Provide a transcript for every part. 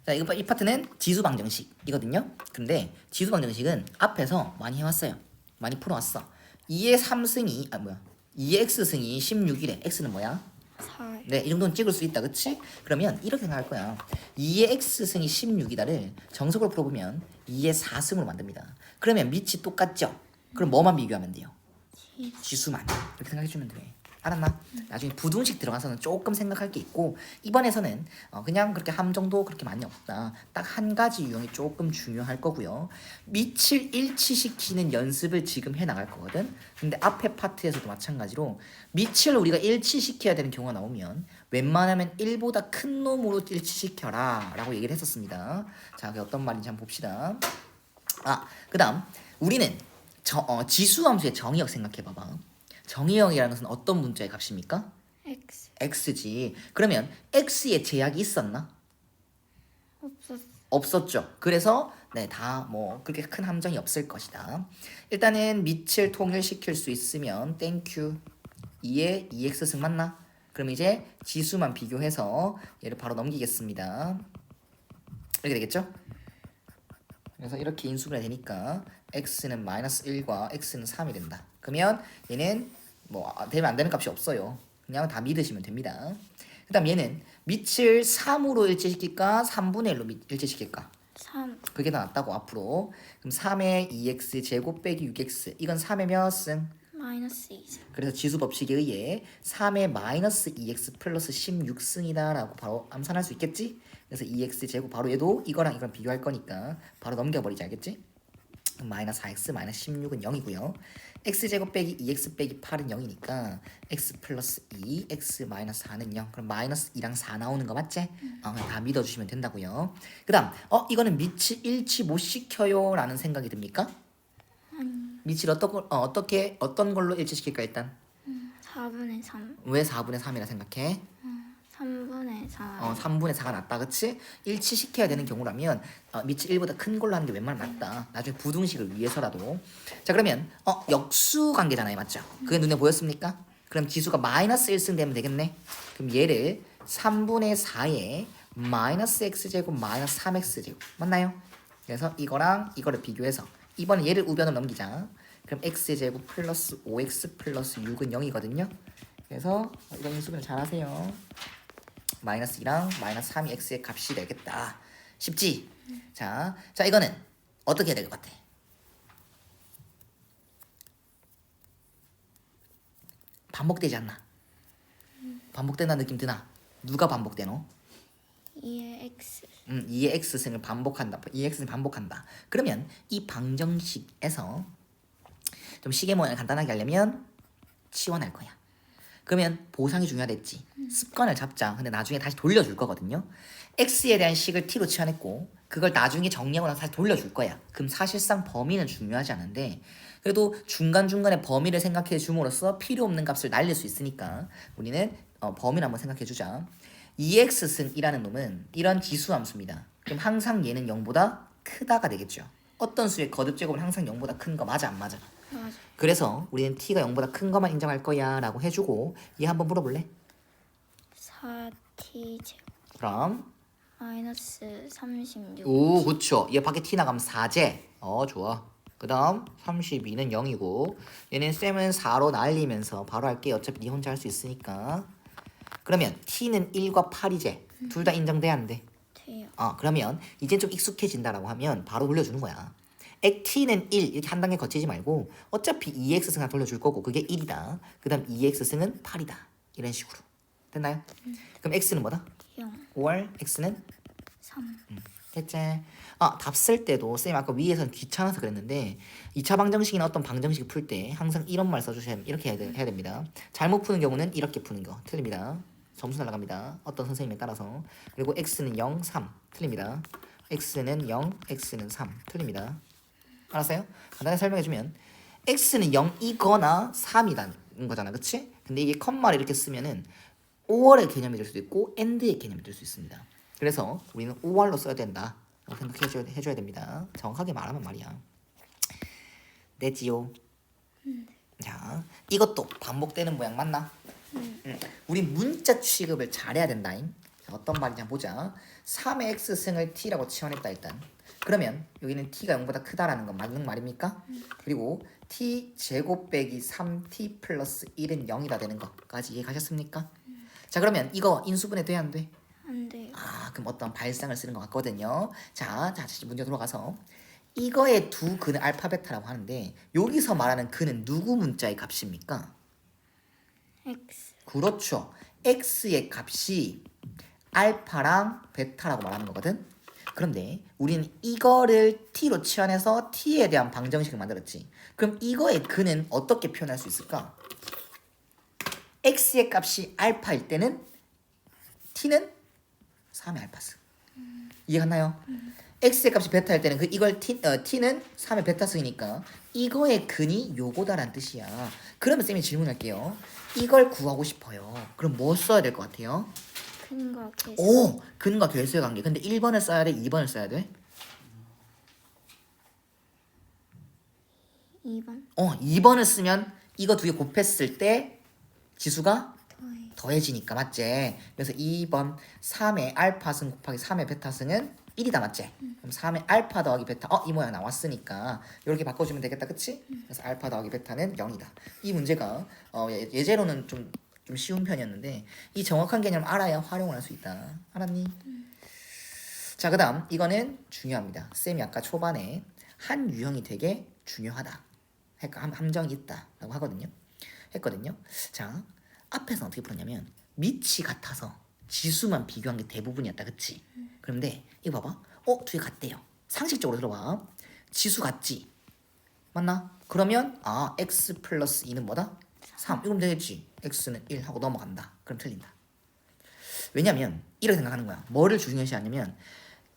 자, 이 파트는 지수 방정식이거든요. 근데 지수 방정식은 앞에서 많이 해왔어요. 많이 풀어왔어. 2의 3승이 2의 x승이 16이래. x는 뭐야? 4. 네, 이 정도는 찍을 수 있다, 그치? 그러면 이렇게 생각할 거야. 2의 x승이 16이다를 정석으로 풀어보면 2의 4승으로 만듭니다. 그러면 밑이 똑같죠? 그럼 뭐만 비교하면 돼요? 지수만. 이렇게 생각해주면 돼. 알았나? 나중에 부등식 들어가서는 조금 생각할 게 있고, 이번에서는 그냥 그렇게 함 정도 그렇게 많이 없다. 딱 한 가지 유형이 조금 중요할 거고요. 밑을 일치시키는 연습을 지금 해 나갈 거거든. 근데 앞에 파트에서도 마찬가지로 밑을 우리가 일치시켜야 되는 경우가 나오면 웬만하면 1보다 큰 놈으로 일치시켜라 라고 얘기를 했었습니다. 자, 그게 어떤 말인지 한번 봅시다. 그 다음 우리는 지수함수의 정의역 생각해봐봐. 정의역이라는 것은 어떤 문자의 값입니까? X. x지. 그러면 x에 제약이 있었나? 없었어. 없었죠. 그래서 네, 다 뭐 그렇게 큰 함정이 없을 것이다. 일단은 밑을 통일시킬 수 있으면 땡큐. 2에 2x승 맞나? 그럼 이제 지수만 비교해서 얘를 바로 넘기겠습니다. 이렇게 되겠죠? 그래서 이렇게 인수분해 되니까 x는 마이너스 1과 x는 3이 된다. 그러면 얘는 뭐 되면 안 되는 값이 없어요. 그냥 다 믿으시면 됩니다. 그 다음 얘는 밑을 3으로 일치시킬까 3분의 1로 일치시킬까? 3. 그게 더 낫다고 앞으로. 그럼 3의 2x 제곱 빼기 6x 이건 3의 몇 승? 마이너스 2. 그래서 지수 법칙에 의해 3의 마이너스 2x 플러스 16승이다 라고 바로 암산할 수 있겠지? 그래서 2x 제곱 바로 얘도 이거랑 이거랑 비교할 거니까 바로 넘겨버리지, 알겠지? 마이너스 4x 마이너스 16은 0이고요. x제곱 빼기 2x 빼기 8은 0이니까 x 플러스 2 x 마이너스 4는 0. 그럼 마이너스 2랑 4 나오는 거 맞지? 다 믿어주시면 된다고요. 그 다음 이거는 밑이 일치 못 시켜요 라는 생각이 듭니까? 밑을 어떤 걸로 일치시킬까 일단? 4분의 3. 왜 4분의 3이라 생각해? 3분의 4. 3분의 4가 낫다, 그치? 일치시켜야 되는 경우라면 밑이 1보다 큰 걸로 하는 게 웬만하면 낫다. 나중에 부등식을 위해서라도. 자, 그러면 역수 관계잖아요, 맞죠? 그게 눈에 보였습니까? 그럼 지수가 마이너스 1승 되면 되겠네. 그럼 얘를 3분의 4에 마이너스 x제곱 마이너스 3x제곱 맞나요? 그래서 이거랑 이거를 비교해서 이번에 얘를 우변을 넘기자. 그럼 x제곱 플러스 5x 플러스 6은 0이거든요. 그래서 이거 인수분해 잘 하세요. 마이너스 2랑 마이너스 3이 x의 값이 되겠다. 쉽지? 자, 이거는 어떻게 해야 될 것 같아? 반복되지 않나? 반복된다는 느낌 드나? 누가 반복되노? 2의 X. 2의 x승을 반복한다. 2의 x승을 반복한다. 그러면 이 방정식에서 좀 시계 모양을 간단하게 하려면 치환할 거야. 그러면 보상이 중요하댔지. 습관을 잡자. 근데 나중에 다시 돌려줄 거거든요. x에 대한 식을 t로 치환했고 그걸 나중에 정리하고 나서 다시 돌려줄 거야. 그럼 사실상 범위는 중요하지 않은데 그래도 중간중간에 범위를 생각해 줌으로써 필요 없는 값을 날릴 수 있으니까 우리는 범위를 한번 생각해 주자. 2x승이라는 놈은 이런 지수함수입니다. 그럼 항상 얘는 0보다 크다가 되겠죠. 어떤 수의 거듭제곱은 항상 0보다 큰 거 맞아, 안 맞아? 맞아. 그래서 우리는 t가 0보다 큰 것만 인정할 거야 라고 해주고 얘 한번 물어볼래? 4t 제곱 그럼 마이너스 36. 오, 그쵸. 얘 밖에 t 나가면 4제. 좋아. 그 다음 32는 0이고 얘는 쌤은 4로 날리면서 바로 할게. 어차피 니 혼자 할 수 있으니까. 그러면 t는 1과 8이제. 둘 다 인정돼야 안 돼? 돼요. 그러면 이제 좀 익숙해진다라고 하면 바로 돌려주는 거야. t는 1 이렇게 한 단계 거치지 말고 어차피 2x승 다 돌려줄 거고 그게 1이다. 그 다음 2x승은 8이다. 이런 식으로. 됐나요? 그럼 x는 뭐다? 0. 5월 x는 3. 됐지? 답 쓸 때도 쌤 아까 위에선 귀찮아서 그랬는데 2차 방정식이나 어떤 방정식 풀 때 항상 이런 말 써주셔야 이렇게 해야 됩니다. 잘못 푸는 경우는 이렇게 푸는 거 틀립니다. 점수 날라갑니다. 어떤 선생님에 따라서. 그리고 x는 0, 3 틀립니다. x는 0, x는 3 틀립니다. 알았어요? 간단히 설명해주면 x는 0이거나 3이라는 거잖아, 그치? 근데 이게 컴마를 이렇게 쓰면은 5월의 개념이 될 수도 있고 AND의 개념이 될 수 있습니다. 그래서 우리는 5월로 써야 된다 라고 생각해줘야 됩니다. 정확하게 말하면 말이야. 됐지요? 자, 이것도 반복되는 모양 맞나? 우리 문자 취급을 잘해야 된다잉. 자, 어떤 말이냐 보자. 3의 x승을 t라고 치환했다 일단. 그러면 여기는 t가 0보다 크다라는 건 맞는 말입니까? 그리고 t 제곱 빼기 3t 플러스 1은 0이다 되는 것까지 이해가셨습니까? 자 그러면 이거 인수분해 돼 안 돼? 안 돼요. 아 그럼 어떤 발상을 쓰는 것 같거든요. 자 다시 문제 돌아가서 이거의 두 근을 알파 베타라고 하는데 여기서 말하는 근은 누구 문자의 값입니까? X. 그렇죠. x의 값이 알파랑 베타라고 말하는 거거든. 그런데 우리는 이거를 t로 치환해서 t에 대한 방정식을 만들었지. 그럼 이거의 근은 어떻게 표현할 수 있을까? x의 값이 알파일 때는 t는 3의 알파승. 이해갔나요? x의 값이 베타일 때는 이걸 t는 3의 베타승이니까 이거의 근이 요거다란 뜻이야. 그러면 쌤이 질문할게요. 이걸 구하고 싶어요. 그럼 뭐 써야 될 것 같아요? 근과 계수. 오! 근과 결수의 관계. 근데 1번을 써야 돼? 2번을 써야 돼? 2번. 2번을 쓰면 이거 두 개 곱했을 때 지수가 더해. 더해지니까 맞지? 그래서 2번 3의 알파승 곱하기 3의 베타승은 1이다 맞지? 그럼 3의 알파 더하기 베타 이 모양 나왔으니까 이렇게 바꿔주면 되겠다 그치? 그래서 알파 더하기 베타는 0이다. 이 문제가 예제로는 좀 쉬운 편이었는데 이 정확한 개념을 알아야 활용을 할 수 있다. 알았니? 자 그 다음 이거는 중요합니다. 쌤이 아까 초반에 한 유형이 되게 중요하다. 함정이 있다 라고 했거든요. 자 앞에서 어떻게 풀었냐면 밑이 같아서 지수만 비교한 게 대부분이었다 그치? 그런데 이거 봐봐 두 개 같대요. 상식적으로 들어봐. 지수 같지? 맞나? 그러면 x 플러스 2는 뭐다? 3 이러면 되겠지. x는 1 하고 넘어간다. 그럼 틀린다. 왜냐면 이렇게 생각하는 거야. 뭐를 중요시하냐면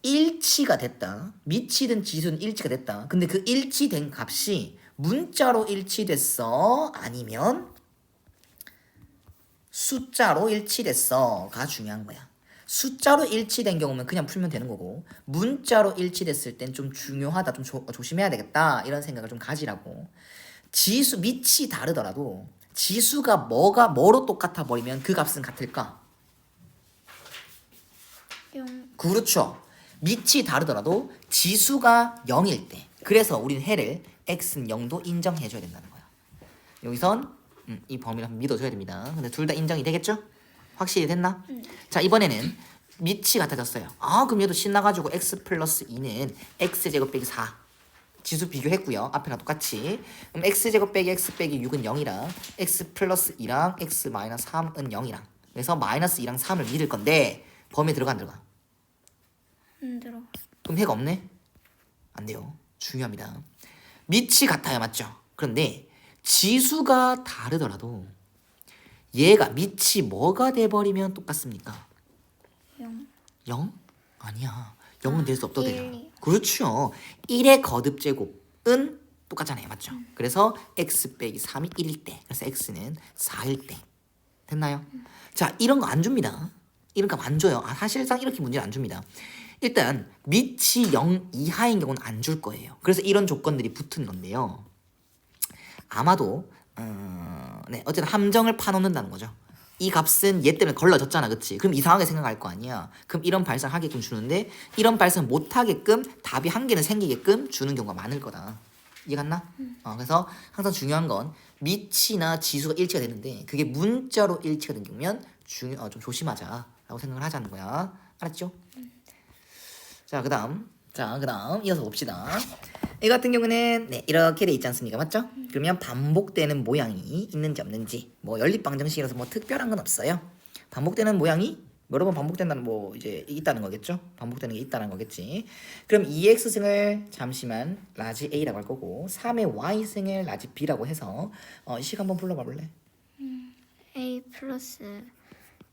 일치가 됐다. 밑이든 지수는 일치가 됐다. 근데 그 일치된 값이 문자로 일치됐어? 아니면 숫자로 일치됐어가 중요한 거야. 숫자로 일치된 경우면 그냥 풀면 되는 거고 문자로 일치됐을 땐 좀 중요하다. 좀 조심해야 되겠다. 이런 생각을 좀 가지라고. 지수 밑이 다르더라도 지수가 뭐로 똑같아 버리면 그 값은 같을까? 0. 그렇죠. 밑이 다르더라도 지수가 0일 때 그래서 우리는 해를 x는 0도 인정해줘야 된다는 거야. 여기선 이 범위를 한번 믿어줘야 됩니다. 근데 둘 다 인정이 되겠죠? 확실히 됐나? 자 이번에는 밑이 같아졌어요. 그럼 얘도 신나가지고 x 플러스 2는 x제곱 빼기 4 지수 비교했고요. 앞에랑 똑같이. 그럼 x제곱 빼기 x 빼기 6은 0이랑 x 플러스 2랑 x 마이너스 3은 0이랑 그래서 마이너스 2랑 3을 믿을 건데 범위에 들어가 안 들어가? 안 들어. 그럼 해가 없네? 안 돼요. 중요합니다. 밑이 같아요. 맞죠? 그런데 지수가 다르더라도 얘가 밑이 뭐가 돼버리면 똑같습니까? 0. 0? 아니야. 0은 될 수 없다 돼요. 1. 그렇죠. 1의 거듭제곱은 똑같잖아요. 맞죠? 그래서 x 빼기 3이 1일 때 그래서 x는 4일 때 됐나요? 자 이런 거 안 줍니다. 이런 거 안 줘요. 사실상 이렇게 문제를 안 줍니다. 일단 밑이 0 이하인 경우는 안 줄 거예요. 그래서 이런 조건들이 붙은 건데요. 아마도 어쨌든 함정을 파놓는다는 거죠. 이 값은 얘 때문에 걸러졌잖아, 그치? 그럼 이상하게 생각할 거 아니야. 그럼 이런 발상 하게끔 주는데 이런 발상 못 하게끔 답이 한 개는 생기게끔 주는 경우가 많을 거다. 이해갔나? 그래서 항상 중요한 건 밑이나 지수가 일치가 되는데 그게 문자로 일치가 된 경우면 좀 조심하자라고 생각을 하자는 거야. 알았죠? 자, 그다음 이어서 봅시다. 이 같은 경우는 이렇게 돼 있지 않습니까? 맞죠? 그러면 반복되는 모양이 있는지 없는지 연립 방정식이라서 특별한 건 없어요. 반복되는 모양이 여러 번 반복된다는 이제 있다는 거겠죠? 반복되는 게 있다는 거겠지. 그럼 2x승을 잠시만 라지 a라고 할 거고 3의 y승을 라지 b라고 해서 식 한번 불러봐 볼래? A 플러스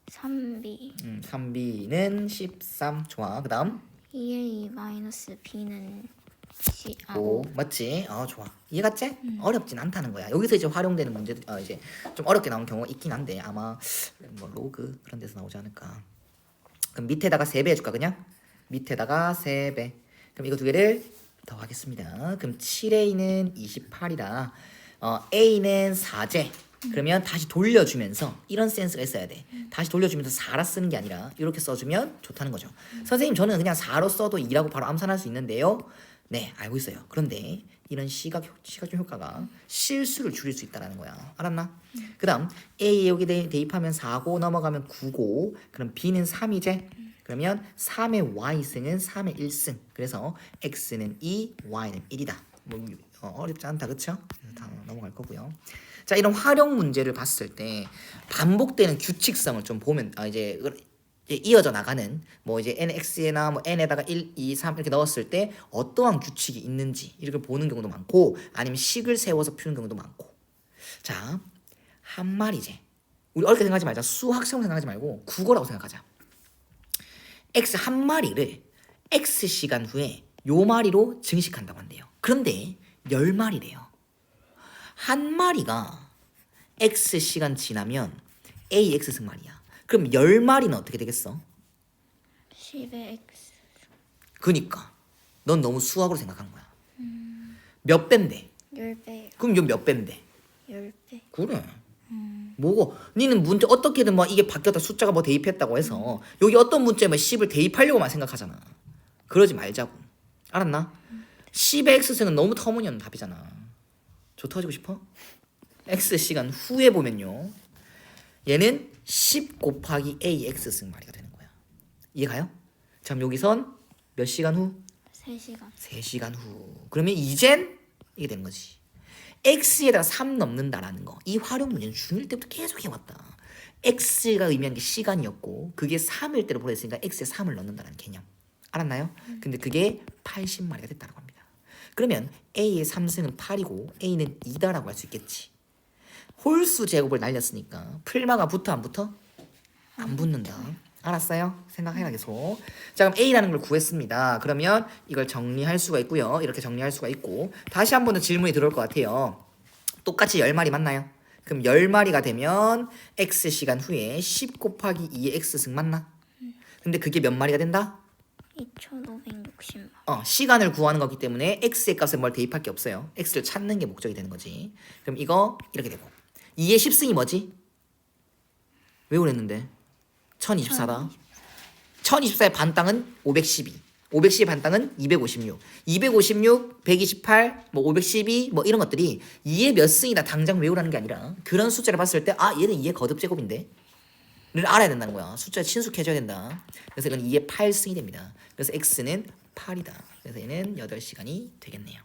3B. 3b는 13 좋아. 그 다음 2A 마이너스 B는 5 맞지? 좋아. 이해갔지? 어렵진 않다는 거야. 여기서 이제 활용되는 문제도 이제 좀 어렵게 나온 경우가 있긴 한데 아마 로그 그런 데서 나오지 않을까. 그럼 밑에다가 3배 해줄까 그냥? 밑에다가 3배. 그럼 이거 두 개를 더하겠습니다. 그럼 7A는 28이라 A는 4제 그러면 다시 돌려주면서 이런 센스가 있어야 돼. 다시 돌려주면서 4라 쓰는 게 아니라 이렇게 써주면 좋다는 거죠. 선생님 저는 그냥 4로 써도 2라고 바로 암산할 수 있는데요. 네, 알고 있어요. 그런데 이런 시각적 효과가 실수를 줄일 수 있다는 거야. 알았나? 그 다음 A에 여기 대입하면 4고 넘어가면 9고 그럼 B는 3이제? 그러면 3의 Y승은 3의 1승. 그래서 X는 2, Y는 1이다. 뭐 어렵지 않다, 그쵸? 다 넘어갈 거고요. 자, 이런 활용 문제를 봤을 때 반복되는 규칙성을 좀 보면 이제 이어져 나가는 뭐 이제 nx나 뭐 n에다가 1, 2, 3 이렇게 넣었을 때 어떠한 규칙이 있는지 이렇게 보는 경우도 많고 아니면 식을 세워서 푸는 경우도 많고. 자, 한 마리제. 우리 어렵게 생각하지 말자. 수학식으로 생각하지 말고 국어라고 생각하자. x 한 마리를 x 시간 후에 요 마리로 증식한다고 한대요. 그런데 10마리래요. 한 마리가 x 시간 지나면 ax 승말이야. 그럼 10마리는 어떻게 되겠어? 10의 x. 그니까 넌 너무 수학으로 생각한 거야. 몇 배인데? 10배. 그럼 이건 몇 배인데? 10배. 그래. 뭐고? 니는 문제 어떻게든 뭐 이게 바뀌었다 숫자가 뭐 대입했다고 해서 여기 어떤 문제에 뭐 10을 대입하려고만 생각하잖아. 그러지 말자고. 알았나? 10의 x승은 너무 터무니없는 답이잖아. 저 터지고 싶어? x 시간 후에 보면요. 얘는 10 곱하기 ax 승마리가 되는 거야. 이해가요? 자, 그럼 여기선 몇 시간 후? 3시간. 3시간 후. 그러면 이젠 이게 되는 거지. x에다가 3 넣는다라는 거. 이 활용 문제는 중1 때부터 계속 해왔다. x가 의미하는 게 시간이었고 그게 3일 때로 보냈으니까 x에 3을 넣는다는 개념. 알았나요? 근데 그게 80마리가 됐다는 겁니다. 그러면 a의 3승은 8이고 a는 2다라고 할 수 있겠지. 홀수 제곱을 날렸으니까 풀마가 붙어 안 붙어? 안 붙는다. 알았어요? 생각해라 계속. 자, 그럼 A라는 걸 구했습니다. 그러면 이걸 정리할 수가 있고요. 이렇게 정리할 수가 있고 다시 한 번 더 질문이 들어올 것 같아요. 똑같이 10마리 맞나요? 그럼 10마리가 되면 X 시간 후에 10 곱하기 2의 X승 맞나? 근데 그게 몇 마리가 된다? 2560마리. 시간을 구하는 거기 때문에 X의 값에 뭘 대입할 게 없어요. X를 찾는 게 목적이 되는 거지. 그럼 이거 이렇게 되고 2의 10승이 뭐지? 왜 그랬는데? 1024다. 1024의 반땅은 512. 512의 반땅은 256. 256, 128, 뭐 512, 뭐 이런 것들이 2의 몇 승이다 당장 외우라는 게 아니라 그런 숫자를 봤을 때 얘는 2의 거듭 제곱인데 를 알아야 된다는 거야. 숫자에 친숙해져야 된다. 그래서 이건 2의 8승이 됩니다. 그래서 x는 8이다. 그래서 얘는 8시간이 되겠네요.